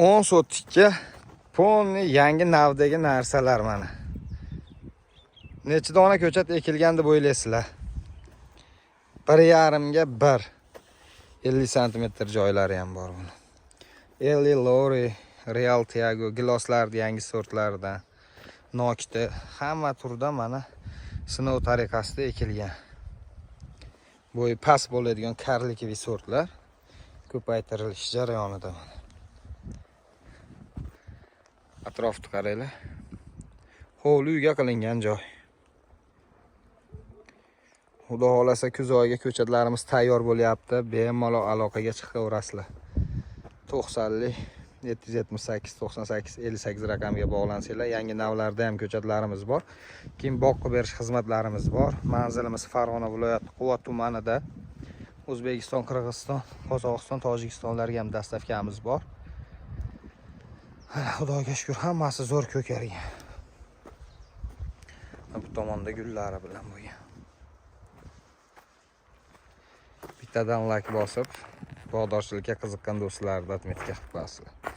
10 sotikka polni yangi navdagi narsalar mana. Necha dona ko'chat ekilgan deb o'ylaysizlar? 1,5 ga 1. 50 sm joylari ham bor buni. Eli Lori, Real Tiago giloslarning yangi sortlaridan. Nokta hamma turda mana sinov tariqasida ekilgan. Bo'yi past bo'ladigan karlikivi sortlar ko'paytirilish jarayonida. Atrofni qaranglar. Hovli uyga qilingan joy. Xudo xolasa kuz oyiga ko'chatlarimiz tayyor bo'lyapti. Bemalol aloqaga chiqaverasizlar. 90lik 778 98 58 raqamga bog'lansanglar, yangi navlarda ham ko'chatlarimiz bor. Keyin boqib berish xizmatlarimiz bor. Manzilimiz Farg'ona viloyati Quvvat tumanida. O'zbekiston, Qirg'iziston, Qozog'iston, Tojikistonlarga ham dastavkamiz bor. Xudoga shukr, hammasi zo'r ko'kargan. Bu tomonda gullari bilan bo'lgan. Bittadan like bosib, bog'dorchilikka qiziqqan do'stlarga atmetga qilib qo'yasizlar.